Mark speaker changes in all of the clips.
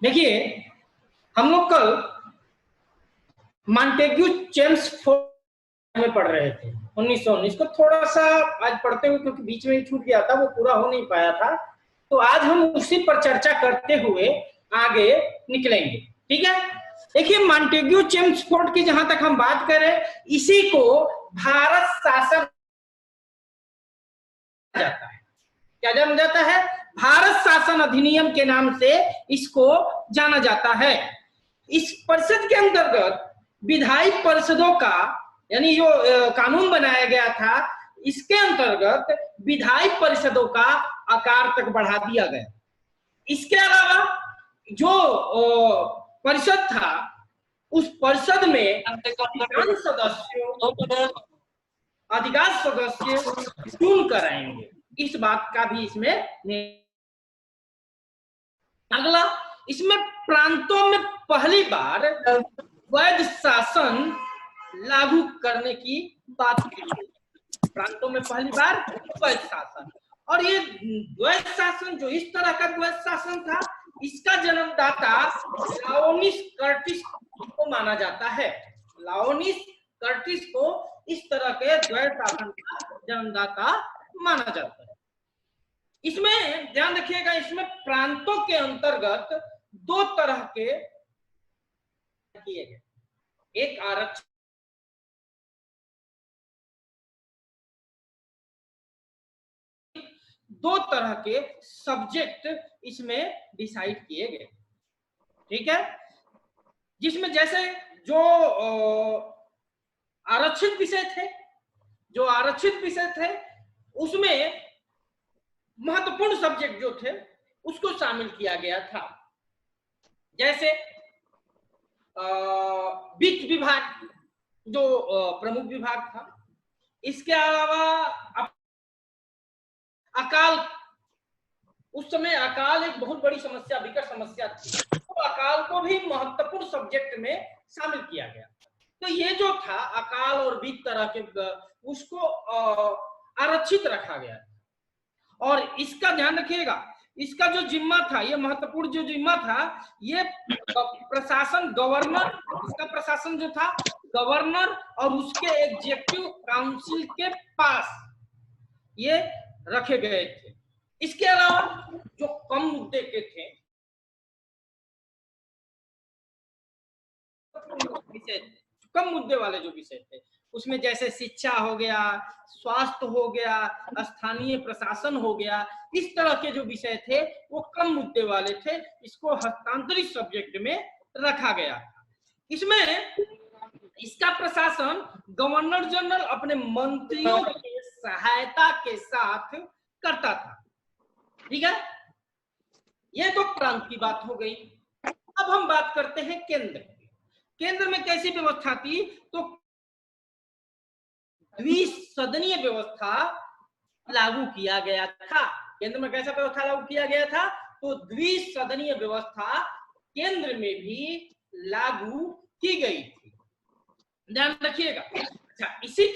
Speaker 1: देखिए, हम लोग कल मॉन्टेग्यू चेम्सफोर्ड में पढ़ रहे थे 1919 को। थोड़ा सा आज पढ़ते हुए, क्योंकि बीच में ही छूट गया था, वो पूरा हो नहीं पाया था, तो आज हम उसी पर चर्चा करते हुए आगे निकलेंगे। ठीक है। देखिए, मॉन्टेग्यू चेम्सफोर्ड की जहां तक हम बात करें, इसी को भारत शासन जाता है। क्या जाना जाता है? भारत शासन अधिनियम के नाम से इसको जाना जाता है। इस परिषद के अंतर्गत विधायी परिषदों का, यानी जो कानून बनाया गया था, इसके अंतर्गत विधायी परिषदों का आकार तक बढ़ा दिया गया। इसके अलावा जो परिषद था, उस परिषद में अधिकांश सदस्य चुन कर आएंगे। इस बात का भी इसमें। अगला, इसमें प्रांतों में पहली बार वैध शासन लागू करने की बात की गई। प्रांतों में पहली बार वैध शासन, और ये द्वैध शासन जो इस तरह का द्वैध शासन था, इसका जन्मदाता लाओनिस कर्टिस को माना जाता है। लाओनिस कर्टिस को इस तरह के द्वैध शासन का जन्मदाता माना जाता है। इसमें ध्यान रखिएगा, इसमें प्रांतों के अंतर्गत दो तरह के किए गए। एक आरक्षण, दो तरह के सब्जेक्ट इसमें डिसाइड किए गए। ठीक है। जिसमें जैसे जो आरक्षित विषय थे, उसमें महत्वपूर्ण सब्जेक्ट जो थे उसको शामिल किया गया था। जैसे वित्त विभाग जो प्रमुख विभाग था। इसके अलावा अकाल, उस समय अकाल एक बहुत बड़ी समस्या, विकट समस्या थी, तो अकाल को भी महत्वपूर्ण सब्जेक्ट में शामिल किया गया। तो ये जो था अकाल और वित्त तरह के, उसको आरक्षित रखा गया। और इसका ध्यान रखिएगा, इसका जो जिम्मा था, ये महत्वपूर्ण जो जिम्मा था, ये प्रशासन, गवर्नर, इसका प्रशासन जो था गवर्नर और उसके एग्जीक्यूटिव काउंसिल के पास ये रखे गए थे। इसके अलावा जो कम मुद्दे के थे, कम मुद्दे वाले जो विषय थे, उसमें जैसे शिक्षा हो गया, स्वास्थ्य हो गया, स्थानीय प्रशासन हो गया, इस तरह के जो विषय थे वो कम मुद्दे वाले थे। इसको हस्तांतरित सब्जेक्ट में रखा गया। इसमें इसका प्रशासन गवर्नर जनरल अपने मंत्रियों की सहायता के साथ करता था। ठीक है। यह तो प्रांत की बात हो गई। अब हम बात करते हैं केंद्र। केंद्र में कैसी व्यवस्था थी? तो द्विसदनीय व्यवस्था लागू किया गया था। केंद्र में कैसा व्यवस्था लागू किया गया था? तो द्विसदनीय व्यवस्था केंद्र में भी लागू की गई थी। ध्यान रखिएगा। अच्छा, इसी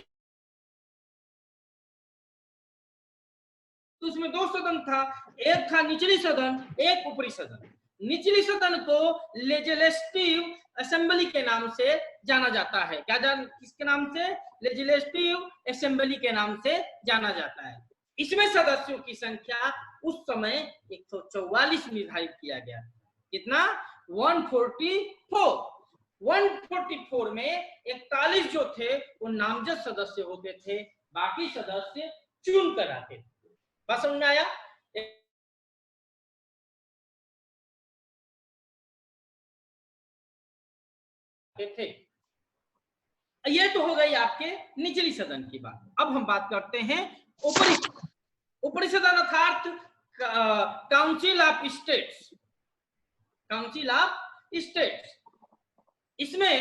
Speaker 1: तो उसमें दो सदन था, एक था निचली सदन, एक ऊपरी सदन। निचली सदन को लेजिस्लेटिव असेंबली के नाम से जाना जाता है। किसके नाम से? लेजिस्लेटिव असेंबली के नाम से जाना जाता है। इसमें सदस्यों की संख्या उस समय 144 निर्धारित किया गया। कितना? 144। 144 में 41 जो थे वो नामजद सदस्य होते थे, बाकी सदस्य चुन कर आते थे। बात समझ में आया? थे। ये तो हो गई आपके निचली सदन की बात। अब हम बात करते हैं ऊपरी सदन, अर्थात council of states. Council of states, इसमें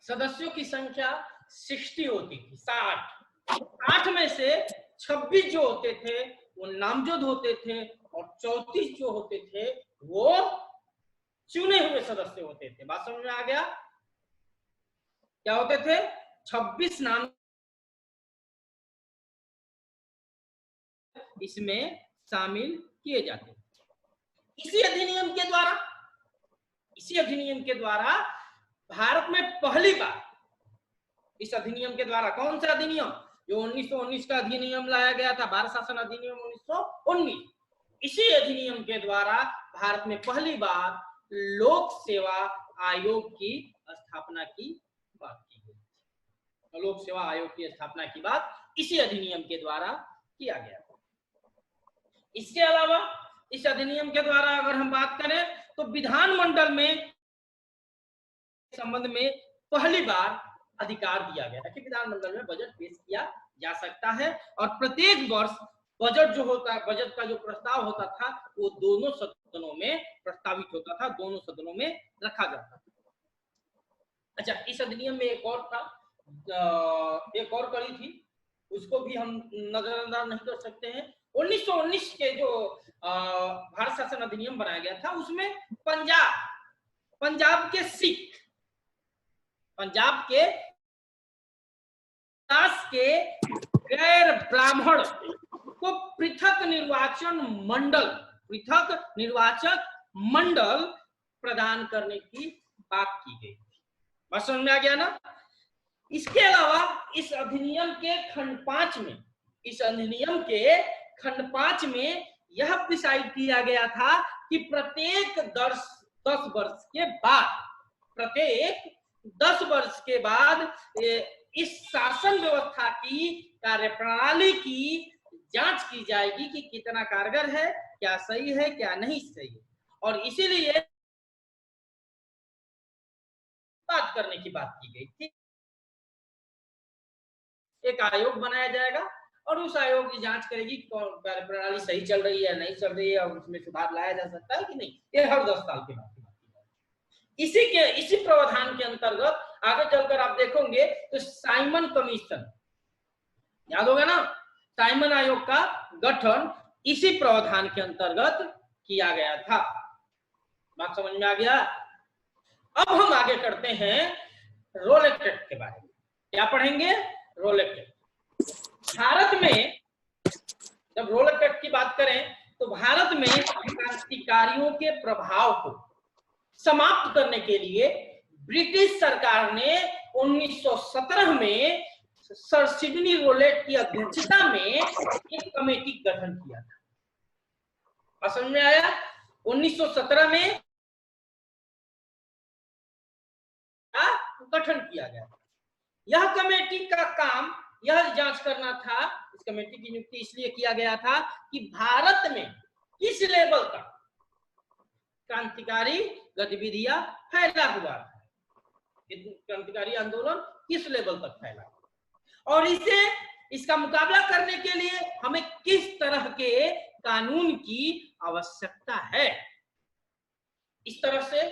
Speaker 1: सदस्यों की संख्या 60 होती थी, 60 में से 26 जो होते थे वो नामजद होते थे, और 34 जो होते थे वो चुने हुए सदस्य होते थे। बात समझ में आ गया? क्या होते थे? 26 नाम इसमें शामिल किए जाते थे। इसी अधिनियम के द्वारा भारत में पहली बार, इस अधिनियम के द्वारा, कौन सा अधिनियम, जो 1919 का अधिनियम लाया गया था, भारत शासन अधिनियम 1919, इसी अधिनियम के द्वारा भारत में पहली बार लोक सेवा आयोग की स्थापना की बात की गई। लोक सेवा आयोग की स्थापना की बात इसी अधिनियम के द्वारा किया गया। इसके अलावा इस अधिनियम के द्वारा अगर हम बात करें तो विधानमंडल में संबंध में पहली बार अधिकार दिया गया कि विधानमंडल में बजट पेश किया जा सकता है, और प्रत्येक वर्ष बजट जो होता है, बजट का जो प्रस्ताव होता था वो दोनों सदनों में प्रस्तावित होता था, दोनों सदनों में रखा जाता था। अच्छा, इस अधिनियम में एक और था, एक और कड़ी थी, उसको भी हम नजरअंदाज नहीं कर सकते हैं। 1919 के जो भारत शासन अधिनियम बनाया गया था उसमें पंजाब के सिख, पंजाब के गैर ब्राह्मण को पृथक निर्वाचक मंडल प्रदान करने की बात की गई। बात समझ में आ गया ना? इसके अलावा इस अधिनियम के खंड 5 में यह डिसाइड किया गया था कि प्रत्येक 10 वर्ष के बाद इस शासन व्यवस्था की कार्यप्रणाली की जांच की जाएगी कि कितना कारगर है, क्या सही है, क्या नहीं सही है, और इसीलिए बात करने की बात की गई थी। एक आयोग बनाया जाएगा और उस आयोग की जांच करेगी कार्यप्रणाली सही चल रही है, नहीं चल रही है, और उसमें सुधार लाया जा सकता है कि नहीं। ये हर 10 साल के बाद इसी प्रावधान के अंतर्गत आगे चलकर आप देखोगे तो साइमन कमीशन, याद होगा ना, साइमन आयोग का गठन इसी प्रावधान के अंतर्गत किया गया था। बात समझ में आ गया? अब हम आगे करते हैं रोलेट एक्ट के बारे में। क्या पढ़ेंगे? Roulette act. भारत में जब रोलेट एक्ट की बात करें तो भारत में क्रांतिकारियों के प्रभाव को समाप्त करने के लिए ब्रिटिश सरकार ने 1917 में सर सिडनी रोलेट की अध्यक्षता में एक कमेटी गठन किया था। समझ में आया? 1917 में गठन किया गया। यह कमेटी का काम यह जांच करना था, इस कमेटी की नियुक्ति इसलिए किया गया था कि भारत में किस लेवल तक क्रांतिकारी गतिविधियां फैला हुआ था, क्रांतिकारी आंदोलन किस लेवल तक फैला, और इसका मुकाबला करने के लिए हमें किस तरह के कानून की आवश्यकता है। इस तरह से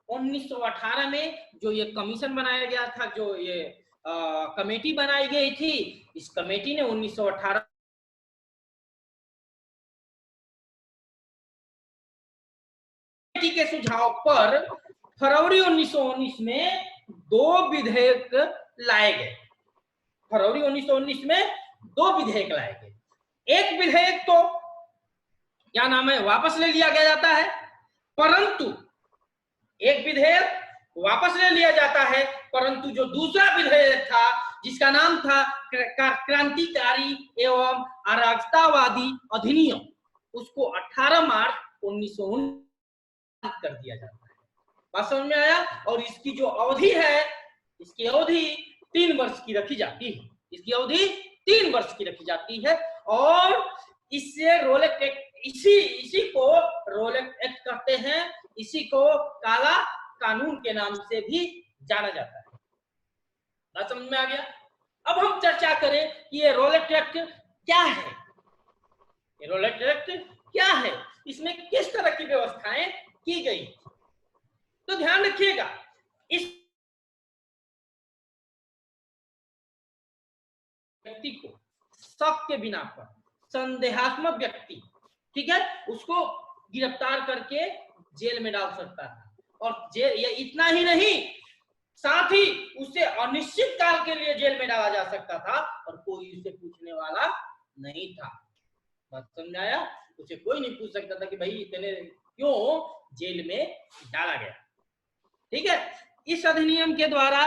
Speaker 1: 1918 में जो ये कमीशन बनाया गया था, जो ये कमेटी बनाई गई थी, इस कमेटी ने 1918 के सुझाव पर फरवरी 1919 में 2 विधेयक लाए गए। फरवरी 1919 में 2 विधेयक लाए गए। एक विधेयक तो क्या नाम है, वापस ले लिया गया जाता है, परंतु एक विधेयक वापस ले लिया जाता है, परंतु जो दूसरा विधेयक था जिसका नाम था क्रांतिकारी एवं अराजकतावादी अधिनियम, उसको 18 मार्च 1919 कर दिया जाता है। बात समझ में आया? और इसकी जो अवधि है, इसकी अवधि 3 वर्ष की रखी जाती है। इसकी अवधि 3 वर्ष की रखी जाती है, और इससे रोलेट एक्ट, इसी को रोलेट एक्ट कहते हैं। इसी को काला कानून के नाम से भी जाना जाता है। बात समझ में आ गया? अब हम चर्चा करें कि ये रोलेट एक्ट क्या है। ये रोलेट एक्ट क्या है, इसमें किस तरह की व्यवस्थाएं की गई। तो ध्यान रखिएगा, इस व्यक्ति को शक के बिना पर, संदेहात्मक व्यक्ति, ठीक है, उसको गिरफ्तार करके जेल में डाल सकता था, और जेल, ये इतना ही नहीं, साथ ही उसे अनिश्चित काल के लिए जेल में डाला जा सकता था, और कोई उसे पूछने वाला नहीं था। बात समझ आया? उसे कोई नहीं पूछ सकता था कि भाई इतने क्यों जेल में डाला गया। ठीक है, इस अधिनियम के द्वारा,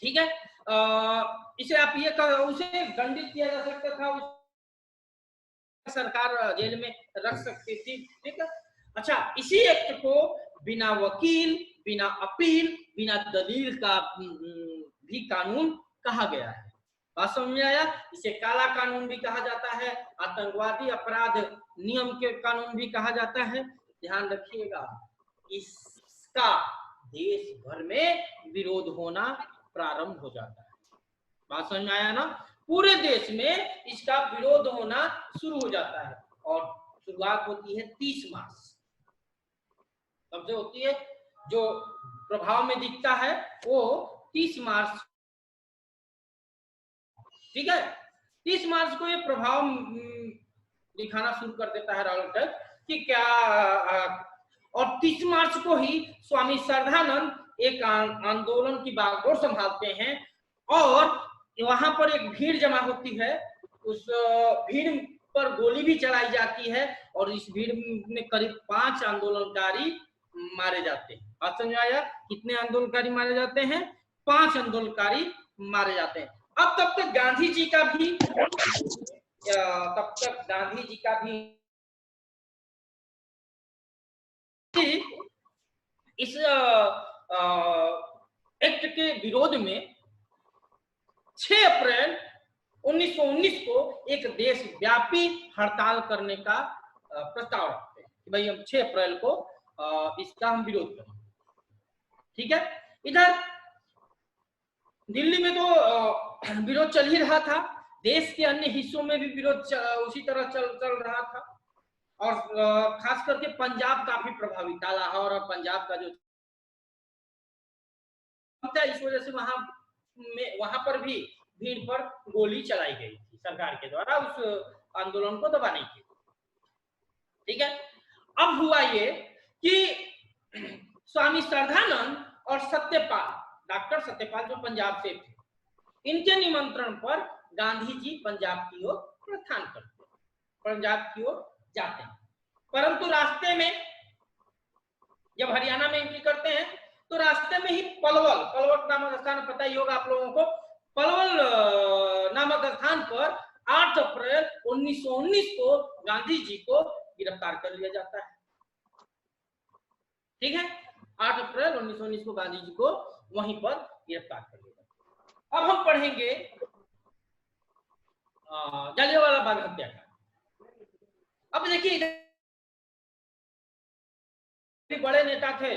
Speaker 1: ठीक है, इसे आप ये उसे दंडित किया जा सकता था, सरकार जेल में रख सकती थी। ठीक है, अच्छा, इसी एक्ट को बिना वकील, बिना अपील, बिना दलील का भी कानून कहा गया है। बात समझ में आया? इसे काला कानून भी कहा जाता है, आतंकवादी अपराध नियम के कानून भी कहा जाता है। ध्यान रखिएगा, इसका देश भर में विरोध होना प्रारंभ हो जाता है। बात समझ में आया ना? पूरे देश में इसका विरोध होना शुरू हो जाता है और शुरुआत होती है 30 मार्च। कब से होती है? जो प्रभाव में दिखता है वो 30 मार्च। ठीक है, 30 मार्च को ये प्रभाव दिखाना शुरू कर देता है राउलट कि क्या, और 30 मार्च को ही स्वामी श्रद्धानंद एक आंदोलन की बागडोर संभालते हैं और वहां पर एक भीड़ जमा होती है। उस भीड़ पर गोली भी चलाई जाती है और इस भीड़ में करीब 5 आंदोलनकारी मारे जाते हैं। बात समझ आया? कितने आंदोलनकारी मारे जाते हैं? 5 आंदोलनकारी मारे जाते हैं। अब तब तक गांधी जी का भी इस एक्ट के विरोध में 6 अप्रैल 1919 को एक देशव्यापी हड़ताल करने का प्रस्ताव रखते हैं कि भाई हम 6 अप्रैल को इसका हम विरोध करें। ठीक है, इधर दिल्ली में तो विरोध चल ही रहा था, देश के अन्य हिस्सों में भी विरोध उसी तरह चल रहा था और खास करके पंजाब काफी प्रभावित था। लाहौर और पंजाब का जो था, इस वजह से वहां पर भी भीड़ पर गोली चलाई गई थी सरकार के द्वारा उस आंदोलन को दबाने के लिए। ठीक है, अब हुआ ये कि स्वामी श्रद्धानंद और सत्यपाल, डॉक्टर सत्यपाल जो पंजाब से थे, इनके निमंत्रण पर गांधी जी पंजाब की ओर प्रस्थान करते हैं, पंजाब की ओर जाते हैं। परंतु रास्ते में जब हरियाणा में एंट्री करते हैं तो रास्ते में ही पलवल नामक स्थान, पता ही होगा आप लोगों को, पलवल नामक स्थान पर 8 अप्रैल 1919 को गांधी जी को गिरफ्तार कर लिया जाता है। ठीक है, 8 अप्रैल 1919 को गांधी जी को वहीं पर गिरफ्तार कर लिया जाता है। अब हम पढ़ेंगे जलियांवाला बाग हत्याकांड। अब देखिए, बड़े नेता थे,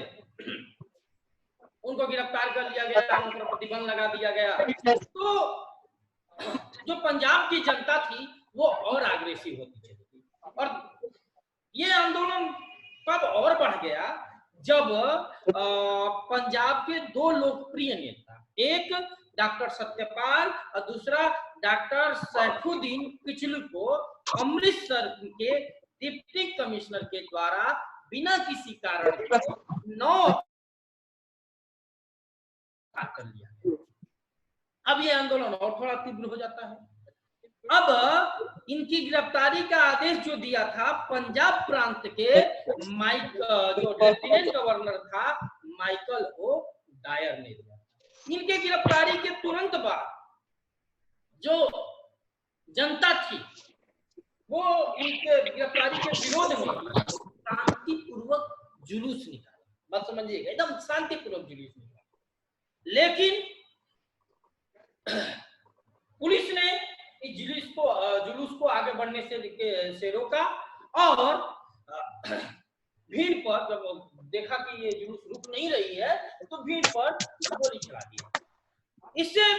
Speaker 1: उनको गिरफ्तार कर लिया गया, उन पर प्रतिबंध लगा दिया गया, तो जो पंजाब की जनता थी वो और अग्रेसिव होती चली और ये आंदोलन कब और बढ़ गया जब पंजाब के 2 लोकप्रिय नेता, एक डॉक्टर सत्यपाल और दूसरा डॉक्टर सैफुद्दीन किचलू को अमृतसर के डिप्टी कमिश्नर के द्वारा बिना किसी कारण के 9 कर लिया। अब ये आंदोलन और थोड़ा तीव्र हो जाता है। अब इनकी गिरफ्तारी का आदेश जो दिया था पंजाब प्रांत के जो लेफ्टिनेंट गवर्नर था माइकल ओ डायर ने दिया। इनके गिरफ्तारी के तुरंत बाद जो जनता थी वो इनके गिरफ्तारी के विरोध में शांतिपूर्वक जुलूस निकाला। बात समझिएगा, एकदम शांतिपूर्वक जुलूस निकाला, लेकिन पुलिस ने इस जुलूस को आगे बढ़ने से रोका और भीड़ पर जब देखा कि ये जुलूस रुक नहीं रही है तो भीड़ पर गोली चला दी। इससे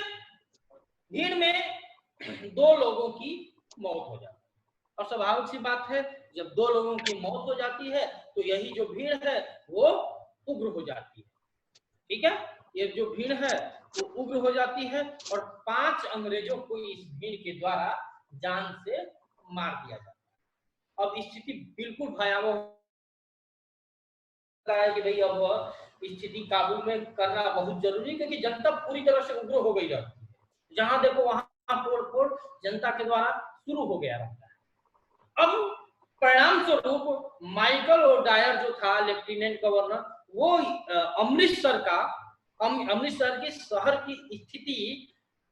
Speaker 1: भीड़ में 2 लोगों की मौत हो जाती है और स्वाभाविक सी बात है, जब 2 लोगों की मौत हो जाती है तो यही जो भीड़ है वो उग्र हो जाती है। ठीक है, ये जो भीड़ है वो उग्र हो जाती है और 5 अंग्रेजों को इस भीड़ के द्वारा जान से मार दिया जाता है। अब स्थिति बिल्कुल भयावह है कि भाई अब स्थिति काबू में करना बहुत जरूरी है, क्योंकि जनता पूरी तरह से उग्र हो गई रहती है, जहां देखो वहां तोड़-फोड़ जनता के द्वारा शुरू हो गया रहता है। अब परिणाम स्वरूप माइकल ओडायर जो था लेफ्टिनेंट गवर्नर, वो अमृतसर के शहर की स्थिति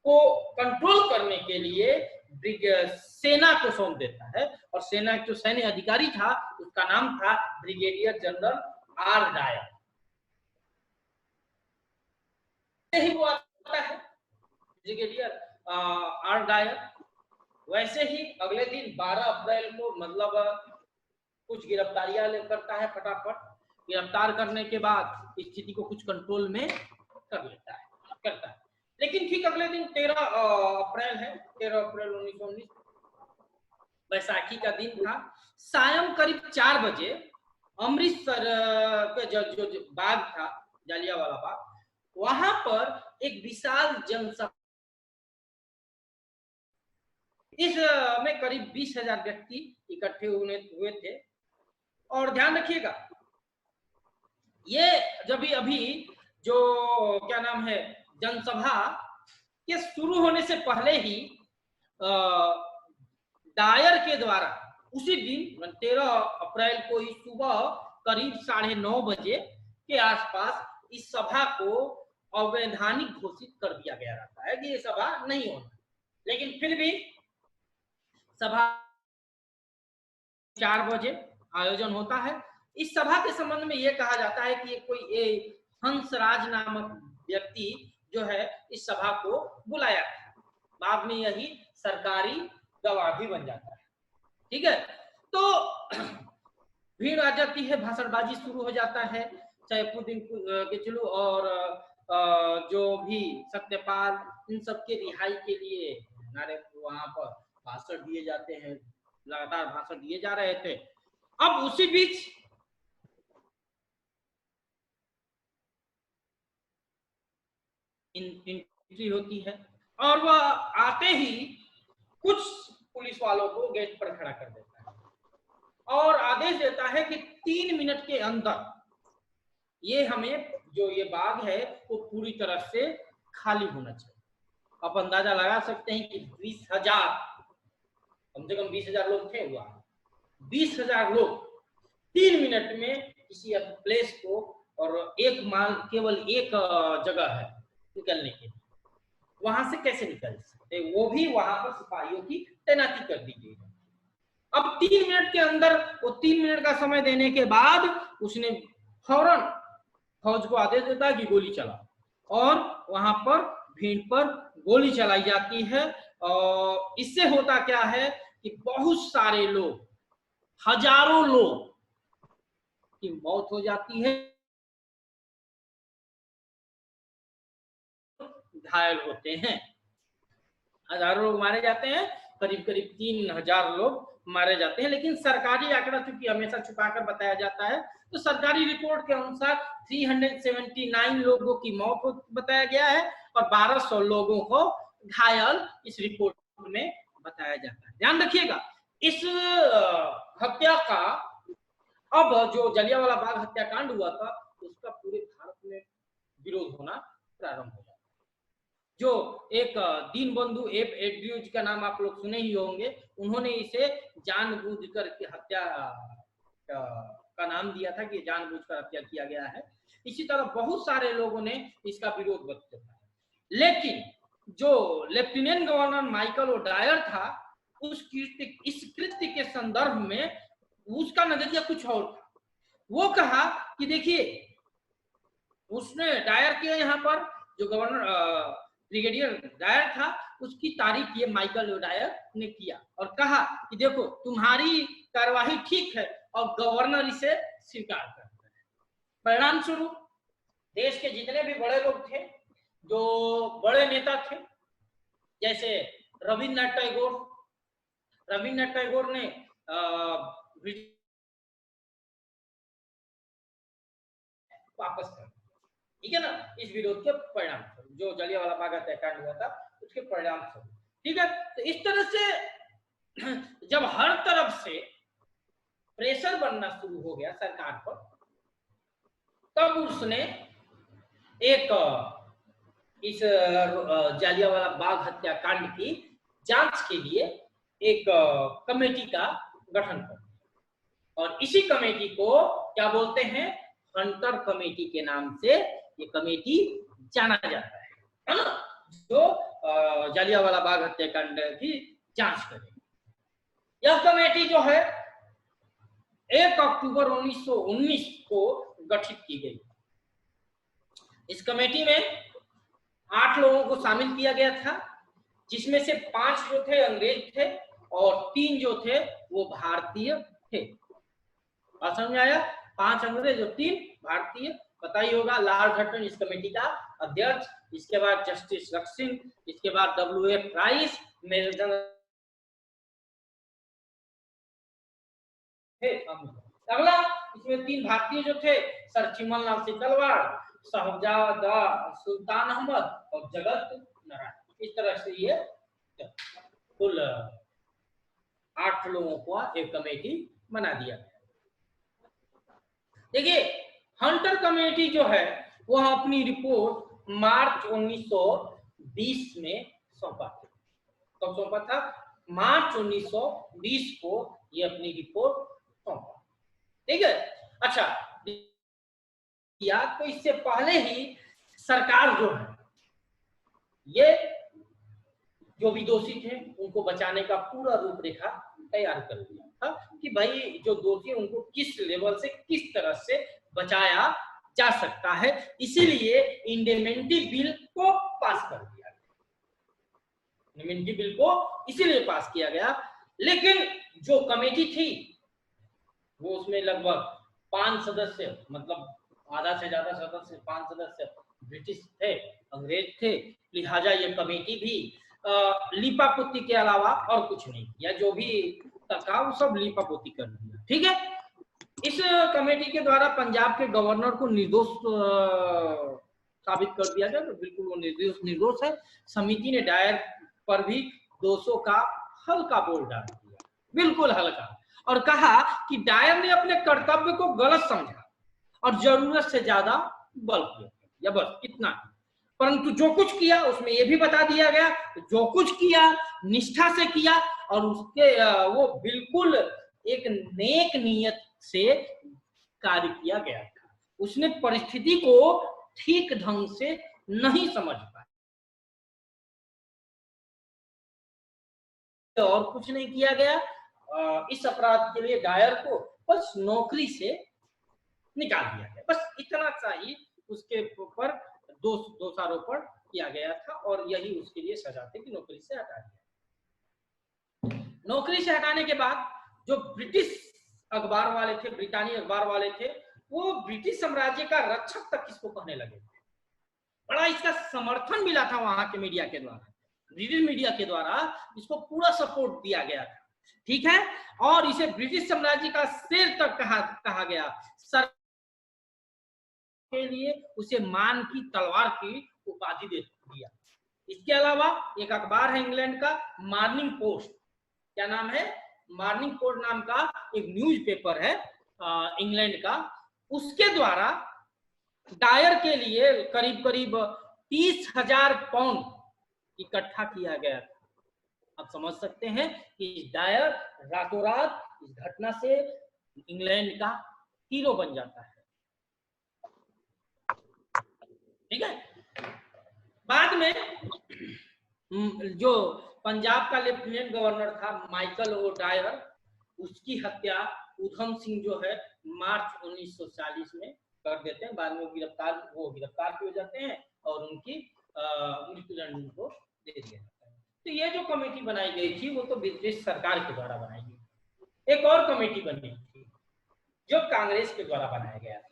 Speaker 1: को कंट्रोल करने के लिए सेना को सौंप देता है। और सेना जो सैन्य अधिकारी था उसका नाम था ब्रिगेडियर जनरल आर डायर। ही वो आता है ब्रिगेडियर आर डायर। वैसे ही अगले दिन 12 अप्रैल को मतलब कुछ गिरफ्तारियां करता है, फटाफट गिरफ्तार करने के बाद स्थिति को कुछ कंट्रोल में करता है। लेकिन ठीक अगले दिन 13 अप्रैल है, 13 अप्रैल 1919 बैसाखी का दिन था। सायं करीब 4 बजे अमृतसर के जो बाग था, जालियांवाला बाग, वहां पर एक विशाल जनसभा, इस में करीब 20,000 व्यक्ति इकट्ठे हुए थे। और ध्यान रखिएगा, ये जब अभी जो क्या नाम है जनसभा के शुरू होने से पहले ही डायर के द्वारा उसी दिन 13 अप्रैल को ही सुबह करीब 9:30 बजे के आसपास इस सभा को अवैधानिक घोषित कर दिया गया रहता है कि ये सभा नहीं होना। लेकिन फिर भी सभा 4 बजे आयोजन होता है। इस सभा के संबंध में यह कहा जाता है कि ये कोई हंसराज नामक व्यक्ति जो है इस सभा को बुलाया था। बाद में यही सरकारी गवाह भी बन जाता है। ठीक है, तो भीड़ आ जाती है, भाषणबाजी शुरू हो जाता है। सैफुद्दीन किचलू और जो भी सत्यपाल, इन सबके रिहाई के लिए नारे वहां पर भाषण दिए जाते हैं, लगातार भाषण दिए जा रहे थे। अब उसी बीच एंट्री होती है और वह आते ही कुछ पुलिस वालों को गेट पर खड़ा कर देता है और आदेश देता है कि 3 मिनट के अंदर ये हमें जो ये बाग है वो पूरी तरह से खाली होना चाहिए। आप अंदाजा लगा सकते हैं कि 20,000, कम से कम 20,000 लोग थे। हुआ 20,000 लोग 3 मिनट में किसी प्लेस को, और केवल एक जगह है निकलने के लिए, वहां से कैसे निकल सकते, वो भी वहां पर सिपाहियों की तैनाती कर दी गई है। अब 3 मिनट के अंदर, वो 3 मिनट का समय देने के बाद उसने फौरन फौज को आदेश देता है कि गोली चला, और वहां पर भीड़ पर गोली चलाई जाती है। और इससे होता क्या है कि बहुत सारे लोग, हजारों लोग की मौत हो जाती है, घायल होते हैं। हजारों लोग मारे जाते हैं, करीब करीब 3,000 लोग मारे जाते हैं। लेकिन सरकारी आंकड़ा चूंकि हमेशा छुपाकर बताया जाता है, तो सरकारी रिपोर्ट के अनुसार 379 लोगों की मौत बताया गया है और 1200 लोगों को घायल इस रिपोर्ट में बताया जाता है। ध्यान रखिएगा, इस हत्या का, अब जो जलियांवाला बाग हत्याकांड हुआ था उसका पूरे भारत में विरोध होना प्रारंभ हो गया। जो एक दीनबंधु एफ एड्रूज का नाम आप लोग सुने ही होंगे, उन्होंने इसे जानबूझकर की हत्या का नाम दिया था कि जानबूझकर हत्या किया गया है। इसी तरह बहुत सारे लोगों ने इसका विरोध व्यक्त किया है। लेकिन जो लेफ्टिनेंट गवर्नर माइकल ओडायर था, इस कृत्य के संदर्भ में उसका नजरिया कुछ और था। वो कहा कि देखिए, उसने डायर किया, यहाँ पर जो गवर्नर ब्रिगेडियर डायर था उसकी तारीफ ये माइकल ओडायर ने किया और कहा कि देखो तुम्हारी कार्यवाही ठीक है, और गवर्नर इसे स्वीकार करता है। परिणाम स्वरूप देश के जितने भी बड़े लोग थे, जो बड़े नेता थे, जैसे रविन्द्रनाथ टैगोर ने वापस कर, ठीक है ना, इस विरोध के परिणाम स्वरूप, जो जलियांवाला बाग हत्याकांड हुआ था उसके परिणाम स्वरूप। ठीक है, तो इस तरह से जब हर तरफ से प्रेशर बनना शुरू हो गया सरकार पर, तब उसने एक इस जलियांवाला बाग हत्याकांड की जांच के लिए एक कमेटी का गठन कर दिया। और इसी कमेटी को क्या बोलते हैं, हंटर कमेटी के नाम से ये कमेटी जाना जाता है ना, जो जालियांवाला बाग हत्याकांड की जांच करे। यह कमेटी जो है 1 अक्टूबर 1919 को गठित की गई। इस कमेटी में 8 लोगों को शामिल किया गया था, जिसमें से 5 जो थे अंग्रेज थे और 3 जो थे वो भारतीय थे। बात समझ आया? 5 अंग्रेज और 3 भारतीय। पता ही होगा लॉर्ड हटन इस कमेटी का अध्यक्ष, इसके बाद जस्टिस रक्सिन, इसके बाद WF राइस, मेजर जनरल थे। अगला इसमें 3 भारतीय जो थे, सर चिमन लाल सिकलवाड़, साहबजादा सुल्तान अहमद और जगत नारायण। इस तरह से ये कुल 8 लोगों को एक कमेटी बना दिया गया। देखिए हंटर कमेटी जो है वह अपनी रिपोर्ट मार्च 1920 में सौंपा था। कब सौंपा था? मार्च 1920 को ये अपनी रिपोर्ट सौंपा। ठीक है, अच्छा या तो इससे पहले ही सरकार जो है ये जो भी दोषी थे उनको बचाने का पूरा रूपरेखा तैयार कर दिया था कि भाई जो दोषी उनको किस लेवल से किस तरह से बचाया जा सकता है, इसीलिए इंडेमेनिटी बिल को पास कर दिया गया। इंडेमेनिटी बिल को इसीलिए पास किया गया। लेकिन जो कमेटी थी वो उसमें लगभग 5 सदस्य, मतलब आधा से ज्यादा सदस्य, 5 सदस्य ब्रिटिश थे, अंग्रेज थे, लिहाजा ये कमेटी भी लीपापोती के अलावा और कुछ नहीं किया। जो भी था वो सब लीपापोती कर दिया। ठीक है, इस कमेटी के द्वारा पंजाब के गवर्नर को निर्दोष साबित कर दिया गया, तो बिल्कुल वो निर्दोष है। समिति ने डायर पर भी दोषों का हल्का बोल डाल दिया, बिल्कुल हल्का, और कहा कि डायर ने अपने कर्तव्य को गलत समझा और जरूरत से ज्यादा बल किया, या बस इतना ही। परंतु जो कुछ किया उसमें यह भी बता दिया गया, जो कुछ किया निष्ठा से किया और उसके वो बिल्कुल एक नेक नियत से कार्य किया गया था। उसने परिस्थिति को ठीक ढंग से नहीं समझ पाया और कुछ नहीं किया गया। इस अपराध के लिए डायर को बस नौकरी से निकाल दिया गया, बस इतना सा ही उसके ऊपर दोषारोपण किया गया था और यही उसके लिए सजा थी कि नौकरी से हटा दिया। नौकरी से हटाने के बाद जो ब्रिटिश अखबार वाले थे, ब्रिटानी अखबार वाले थे, वो ब्रिटिश साम्राज्य का रक्षक तक इसको कहने लगे। बड़ा इसका समर्थन मिला था वहां के मीडिया के द्वारा, ब्रिटिश मीडिया के द्वारा इसको पूरा सपोर्ट दिया गया था। ठीक है, और इसे ब्रिटिश साम्राज्य का शेर तक कहा गया। सर के लिए उसे मान की तलवार की उपाधि दे दिया। इसके अलावा एक अखबार है इंग्लैंड का, मॉर्निंग पोस्ट। क्या नाम है? मॉर्निंग पोस्ट नाम का एक न्यूज़पेपर है इंग्लैंड का। उसके द्वारा डायर के लिए करीब करीब 30,000 पाउंड इकट्ठा किया गया था। आप समझ सकते हैं कि डायर रातों रात इस घटना से इंग्लैंड का हीरो बन जाता है। ठीक है, बाद में जो पंजाब का लेफ्टिनेंट गवर्नर था माइकल ओ डायर, उसकी हत्या उधम सिंह जो है मार्च 1940 में कर देते हैं। बाद में गिरफ्तार भी हो जाते हैं और उनकी मृत्युदंड को दे दिया जाता है। तो ये जो कमेटी बनाई गई थी वो तो ब्रिटिश सरकार के द्वारा बनाई गई। एक और कमेटी बनी थी जो कांग्रेस के द्वारा बनाया गया था,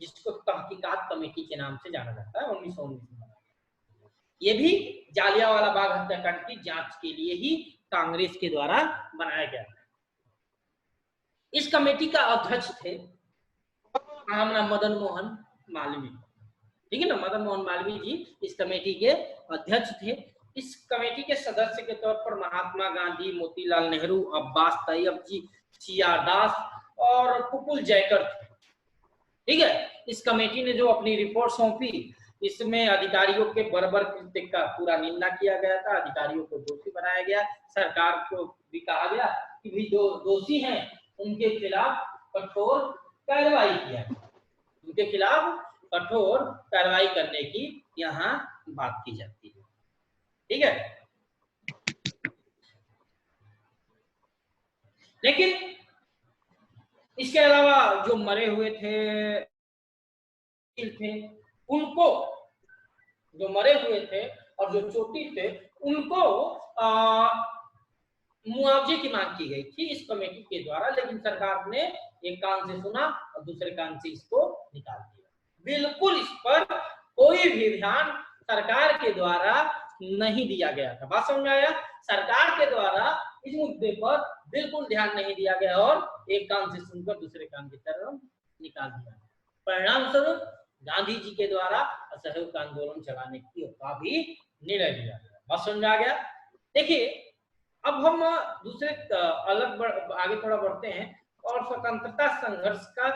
Speaker 1: जिसको तहकीकात कमेटी के नाम से जाना जाता है। 1919 में बनाया गया। ये भी जालियांवाला बाग हत्याकांड की जांच के लिए ही कांग्रेस के द्वारा बनाया गया था। इस कमेटी का अध्यक्ष थे मदन मोहन मालवीय। ठीक है ना, मदन मोहन मालवीय जी इस कमेटी के अध्यक्ष थे। इस कमेटी के सदस्य के तौर पर महात्मा गांधी, मोतीलाल नेहरू, अब्बास तैयब जी, सीआर दास और पुपुल जयकर थे। ठीक है, इस कमेटी ने जो अपनी रिपोर्ट सौंपी, इसमें अधिकारियों के बर्बर कृत्य का पूरा निंदा किया गया था। अधिकारियों को दोषी बनाया गया। सरकार को भी कहा गया कि भी जो दोषी हैं उनके खिलाफ कठोर कार्रवाई किया गया। उनके खिलाफ कठोर कार्रवाई करने की यहाँ बात की जाती है। ठीक है, लेकिन इसके अलावा जो मरे हुए थे उनको, जो मरे हुए थे और जो चोटी थे उनको मुआवजे की मांग की गई थी इस कमेटी के द्वारा, लेकिन सरकार ने एक कान से सुना और दूसरे कान से इसको निकाल दिया। बिल्कुल इस पर कोई भी ध्यान सरकार के द्वारा नहीं दिया गया था। बात समझ आया? सरकार के द्वारा इस मुद्दे पर बिल्कुल ध्यान नहीं दिया गया और एक कान से सुनकर दूसरे कान की तरफ निकाल दिया। परिणाम स्वरूप गांधी जी के द्वारा असहयोग आंदोलन चलाने का भी निर्णय लिया गया। बात समझ आ गया? देखिए, अब हम दूसरे आगे थोड़ा बढ़ते हैं और स्वतंत्रता संघर्ष का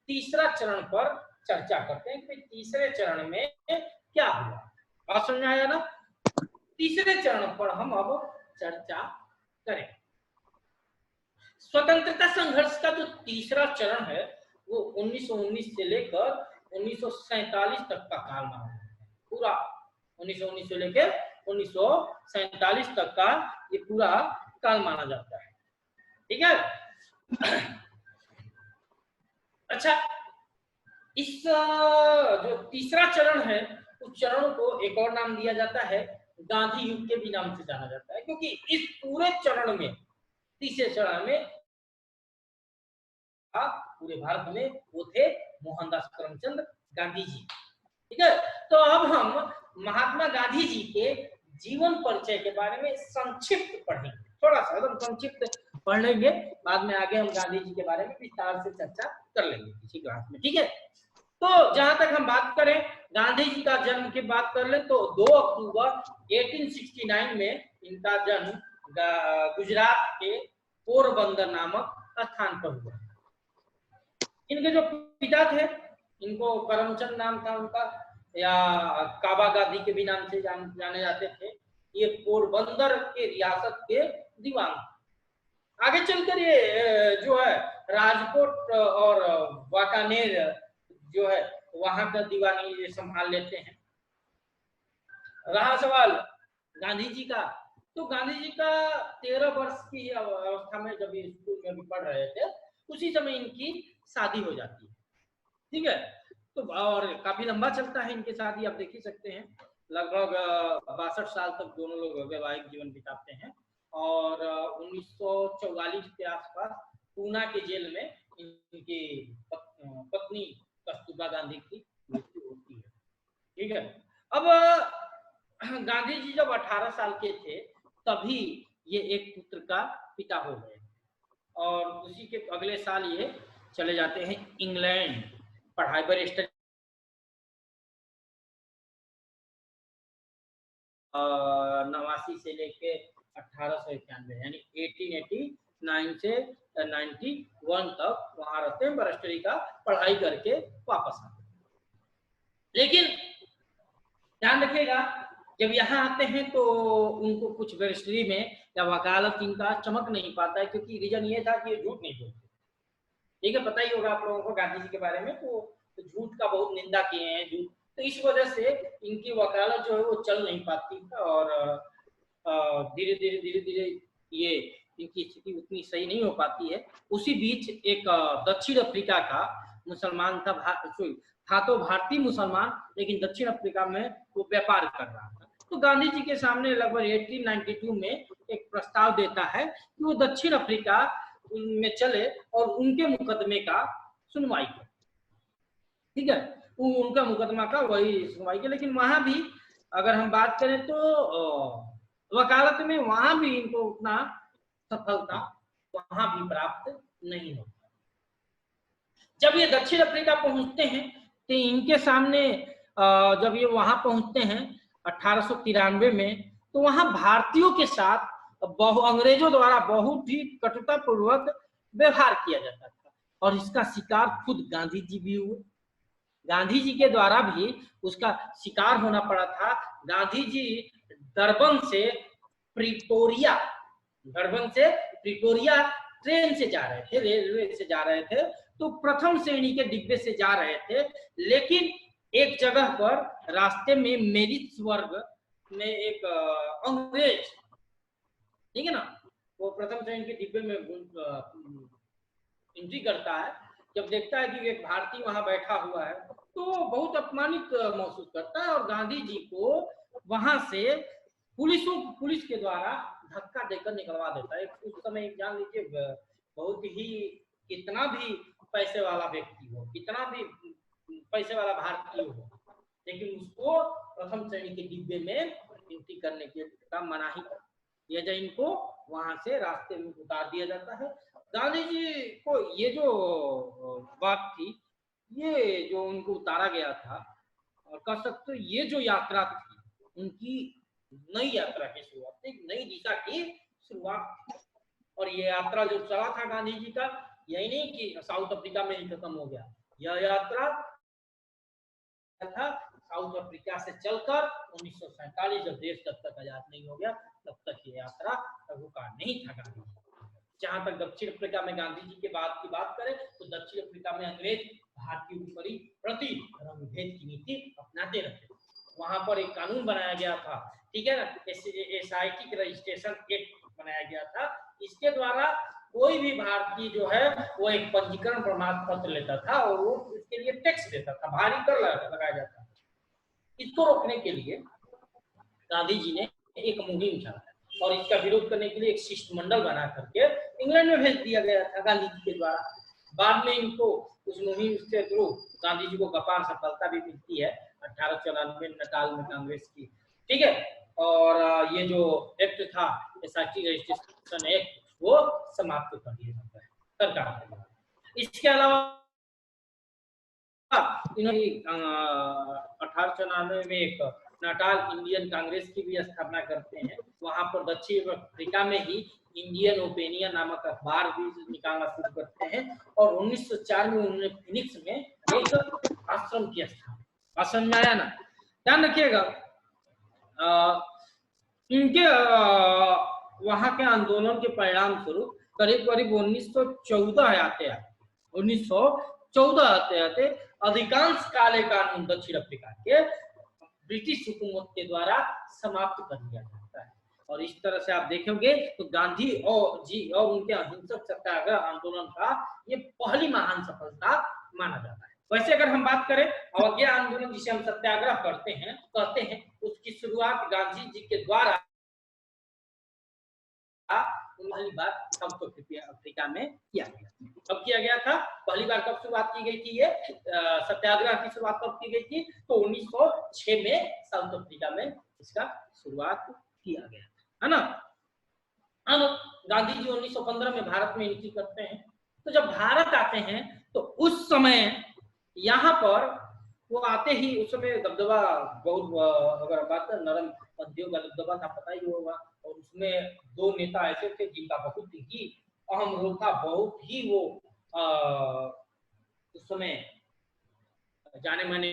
Speaker 1: तीसरा चरण पर चर्चा करते हैं कि तीसरे चरण में क्या हुआ। बात समझ आया ना? तीसरे चरण पर हम अब चर्चा करें। स्वतंत्रता संघर्ष का जो तीसरा चरण है वो 1919 से लेकर 1947 तक का काल माना जाता है। पूरा 1919 से लेकर 1947 तक का ये पूरा काल माना जाता है। ठीक है। अच्छा, इस जो तीसरा चरण है उस चरण को एक और नाम दिया जाता है गांधी युग के भी नाम से जाना जाता है, क्योंकि इस पूरे चरण में, तीसरे चरण में पूरे भारत में वो थे मोहनदास करमचंद गांधी जी। ठीक है, तो अब हम महात्मा गांधी जी के जीवन परिचय के बारे में संक्षिप्त पढ़ेंगे, थोड़ा सा एकदम संक्षिप्त पढ़ लेंगे, बाद में आगे हम गांधी जी के बारे में विस्तार से चर्चा कर लेंगे किसी क्लास में। ठीक है, तो जहां तक हम बात करें गांधी जी का जन्म की बात कर ले तो 2 अक्टूबर 1869 में इनका जन्म गुजरात के पोरबंदर नामक स्थान पर हुआ। इनके जो पिता थे, इनको करमचंद नाम था उनका, या काबा गांधी के भी नाम से जाने जाते थे। ये पोरबंदर के रियासत के दीवान। आगे चलकर ये जो है राजकोट और वाकानेर जो है वहां का दीवानी ये संभाल लेते हैं। रहा सवाल गांधी जी का, तो गांधी जी का 13 वर्ष की अवस्था में जब ये स्कूल में भी पढ़ रहे थे उसी समय इनकी शादी हो जाती है। ठीक है, तो और काफी लंबा चलता है इनकी शादी, आप देख ही सकते हैं, लगभग 62 साल तक दोनों लोग वैवाहिक जीवन बिताते हैं और 1944 के आसपास पूना के जेल में इनकी पत्नी कस्तूरबा गांधी की मृत्यु होती है। ठीक है, अब गांधी जी जब 18 साल के थे तभी ये एक पुत्र का पिता हो गए और उसी के अगले साल ये चले जाते हैं इंग्लैंड पढ़ाई पर। 89 से लेके 1891 यानी 1889 से 91 तक वहां रहते हैं, बैरिस्टरी का पढ़ाई करके वापस आते हैं। लेकिन ध्यान रखिएगा, जब यहाँ आते हैं तो उनको कुछ बैरिस्टरी में या वकालत इनका चमक नहीं पाता है, क्योंकि रीजन ये था कि ये झूठ नहीं बोलते। ठीक है, पता ही होगा आप लोगों को गांधी जी के बारे में, तो झूठ का बहुत निंदा किए हैं, झूठ, तो इस वजह से इनकी वकालत जो है वो चल नहीं पाती और धीरे धीरे ये इनकी स्थिति उतनी सही नहीं हो पाती है। उसी बीच एक दक्षिण अफ्रीका का मुसलमान था तो भारतीय मुसलमान, लेकिन दक्षिण अफ्रीका में वो व्यापार कर रहा था, तो गांधी जी के सामने लगभग 1892 में एक प्रस्ताव देता है कि वो दक्षिण अफ्रीका में चले और उनके मुकदमे का सुनवाई करे। ठीक है, उनका मुकदमा का वही सुनवाई के, लेकिन वहां भी अगर हम बात करें तो वकालत में वहां भी इनको उतना सफलता वहां भी प्राप्त नहीं होता। जब ये दक्षिण अफ्रीका पहुंचते हैं तो इनके सामने जब ये वहां पहुंचते हैं 1893 में, तो वहां भारतीयों के साथ अंग्रेजों द्वारा बहुत ही कटुता पूर्वक व्यवहार किया जाता था और इसका शिकार खुद गांधी जी भी हुए। गांधी जी के द्वारा भी उसका शिकार होना पड़ा था। गांधी जी डरबन से प्रिटोरिया ट्रेन से जा रहे थे, रेलवे से जा रहे थे, तो प्रथम श्रेणी के डिब्बे से जा रहे थे, लेकिन एक जगह पर रास्ते में मेरिट वर्ग में एक अंग्रेज, ठीक है ना, वो प्रथम श्रेणी के डिब्बे में एंट्री करता है। जब देखता है कि एक भारतीय वहां बैठा हुआ है तो बहुत अपमानित महसूस करता है और गांधी जी को वहां से पुलिस के द्वारा धक्का देकर निकलवा देता है। उस समय जान लीजिए बहुत ही कितना भी पैसे वाला व्यक्ति हो, कितना भी पैसे वाला भारतीय हो, लेकिन उसको प्रथम श्रेणी के डिब्बे में एंट्री करने का मनाही दिया जाए, इनको वहां से रास्ते में उतार दिया जाता है। गांधी जी को ये जो बात थी, ये जो उनको उतारा गया था, और कह सकते ये जो यात्रा थी उनकी नई यात्रा की शुरुआत, एक नई दिशा की शुरुआत। और ये यात्रा जो चला था गांधी जी का, यही नहीं कि साउथ अफ्रीका में ही खत्म हो गया, यह यात्रा था साउथ अफ्रीका से चलकर 1947 जब देश तब तक आजाद नहीं हो गया तब तक ये यात्रा रुका नहीं था गांधी जी। जहां तक दक्षिण अफ्रीका में गांधी जी के बाद की बात करें तो दक्षिण अफ्रीका में अंग्रेज भारतीयों के प्रति रंगभेद की नीति अपनाते रहते। वहां पर एक कानून बनाया गया था, ठीक है ना, एसआईटी रजिस्ट्रेशन एक्ट बनाया गया था। इसके द्वारा कोई भी भारतीय जो है वो एक पंजीकरण प्रमाण पत्र लेता था और वो इसके लिए टैक्स देता था, भारी कर लगाया जाता था। इसको रोकने के लिए गांधी जी ने एक मुहिम चलाया और इसका विरोध करने के लिए एक शिष्टमंडल बना करके इंग्लैंड में भेज दिया गया था गांधी जी के द्वारा। बाद में इनको उस मुहिम के थ्रू गांधी जी को अपार सफलता भी मिलती है 1894 नटाल में कांग्रेस की, ठीक है। और ये जो एक्ट था एसआईटी रजिस्ट्रेशन एक्ट, वो समाप्त कर दिया जाता है सरकार द्वारा। इसके अलावा इन्होंने 1894 में एक नाटाल इंडियन कांग्रेस की भी स्थापना करते हैं। वहां पर दक्षिण अफ्रीका में ही इंडियन ओपिनियन नामक अखबार भी निकालना शुरू करते हैं और 1904 में उन्होंने फिनिक्स में एक आश्रम की स्थापना। आश्रम में आया ना, ध्यान रखिएगा। इनके वहां के आंदोलन के परिणाम स्वरूप करीब करीब 1914 आते अधिकांश काले कानून दक्षिण अफ्रीका के ब्रिटिश हुकूमत के द्वारा समाप्त कर दिया जाता है। और इस तरह से आप देखोगे तो गांधी और उनके अहिंसक सत्याग्रह आंदोलन का ये पहली महान सफलता माना जाता है। वैसे अगर हम बात करें अवज्ञा आंदोलन जिसे हम सत्याग्रह कहते हैं, उसकी शुरुआत गांधी जी के द्वारा पहली बार साउथ अफ्रीका में किया गया। कब किया गया था? पहली बार कब शुरुआत की गई थी? ये सत्याग्रह की शुरुआत कब की गई थी? तो 1906 में साउथ अफ्रीका में इसका शुरुआत किया गया, है ना। अब गांधी जी 1915 में भारत में एंट्री करते हैं। तो जब भारत आते हैं तो उस समय यहाँ पर वो आते ही उस समय दबदबा बहुत, अगर बात नरम पद्यों का दबदबा था, पता ही होगा। और उसमें दो नेता ऐसे थे जिनका बहुत ही अहम रोल था, बहुत ही वो उस समय जाने माने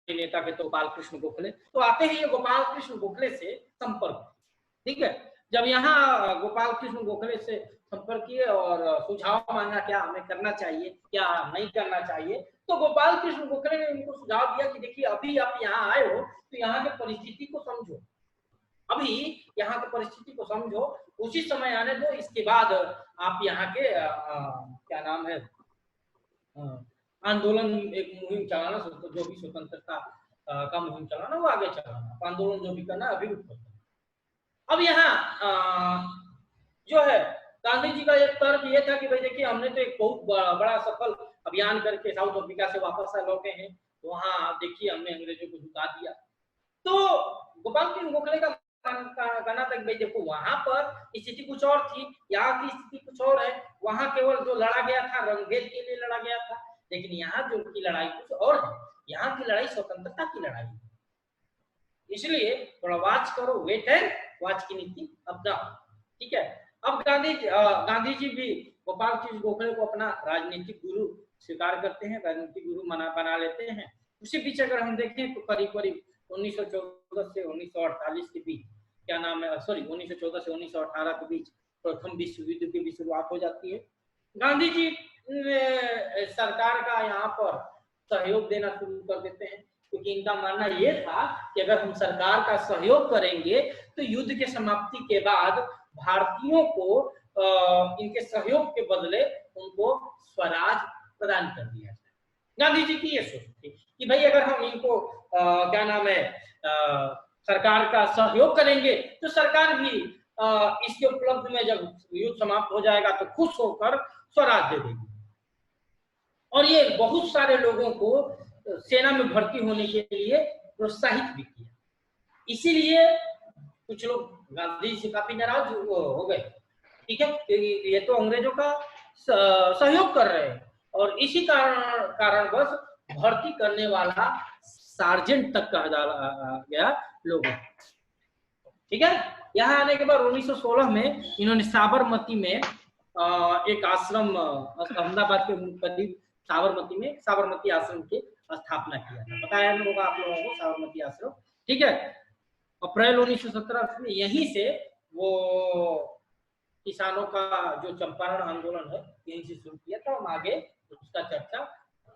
Speaker 1: नेता के तो गोपाल कृष्ण गोखले। तो आते ही ये गोपाल कृष्ण गोखले से संपर्क, ठीक है। जब यहाँ गोपाल कृष्ण गोखले से संपर्क किए और सुझाव मांगा क्या हमें करना चाहिए, क्या नहीं करना चाहिए, तो गोपाल कृष्ण गोखले ने इनको सुझाव दिया कि देखिए अभी आप यहाँ आए हो तो यहाँ की परिस्थिति को समझो, अभी यहाँ की परिस्थिति को समझो, उसी समय आने दो, इसके बाद आप यहाँ के क्या नाम है आंदोलन एक मुहिम चलाना, जो भी स्वतंत्रता का मुहिम चलाना वो आगे चलाना, आंदोलन जो भी करना अभी रुक करना। अब यहाँ जो है गांधी जी का एक तर्क ये था कि भाई देखिए हमने तो एक बहुत बड़ा सफल अभियान करके साउथ अफ्रीका से वापस आ लौटे हैं, वहां देखिए हमने अंग्रेजों को झुका दिया। तो गोपाल कृष्ण गोखले का कहना था कि भाई देखो वहां पर स्थिति कुछ और थी, यहाँ की स्थिति कुछ और है। वहां केवल जो लड़ा गया था रंगभेद के लिए लड़ा गया था, लेकिन यहाँ जो की लड़ाई कुछ और है, यहाँ की लड़ाई स्वतंत्रता की लड़ाई है। इसलिए थोड़ा वॉच करो, वेट एंड वॉच की नीति अपनाओ, ठीक है। अब गांधी जी भी गोपाल कृष्ण गोखले को अपना राजनीतिक गुरु स्वीकार करते हैं, राजनीतिक गुरु बना लेते हैं। उसी बीच अगर हम देखें तो करीब करीब 1914 से 1948 के बीच, क्या नाम है, सॉरी 1914 से 1918 के बीच प्रथम विश्व युद्ध की भी शुरुआत हो जाती है। गांधी जी सरकार का यहाँ पर सहयोग देना शुरू कर देते हैं, क्योंकि इनका मानना ये था कि अगर हम सरकार का सहयोग करेंगे तो युद्ध के समाप्ति के बाद भारतीयों को इनके सहयोग के बदले उनको स्वराज प्रदान कर दिया जाए। गांधी जी की ये सोच थी कि भाई अगर हम इनको क्या नाम है सरकार का सहयोग करेंगे तो सरकार भी इसके उपलब्ध में जब युद्ध समाप्त हो जाएगा तो खुश होकर स्वराज दे देगी। और ये बहुत सारे लोगों को सेना में भर्ती होने के लिए प्रोत्साहित भी किया। इसीलिए कुछ लोग गांधी जी से काफी नाराज हो गए, ठीक है, ये तो अंग्रेजों का सहयोग कर रहे हैं, और इसी कारणवश भर्ती करने वाला सार्जेंट तक कहा जा गया लोगों, ठीक है। यहाँ आने के बाद 1916 में इन्होंने साबरमती में एक आश्रम अहमदाबाद के करीब साबरमती आश्रम की स्थापना किया था। बताया होगा आप लोगों को साबरमती आश्रम, ठीक है। अप्रैल 1917 में यहीं से वो किसानों का जो चंपारण आंदोलन है यहीं से शुरू किया था। हम आगे उसका चर्चा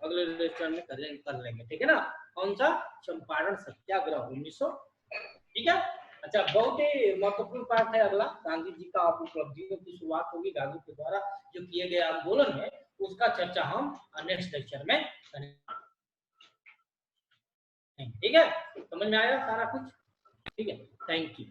Speaker 1: अगले लेक्चर में कर लेंगे, ठीक है ना। कौन सा? चंपारण सत्याग्रह 1900, ठीक है। अच्छा, बहुत ही महत्वपूर्ण पार्ट है अगला, गांधी जी का उपलब्धियों की शुरुआत होगी गांधी के द्वारा जो किए गए आंदोलन है, उसका चर्चा हम नेक्स्ट लेक्चर में करेंगे, ठीक है। समझ में आया सारा कुछ? ठीक है, थैंक यू।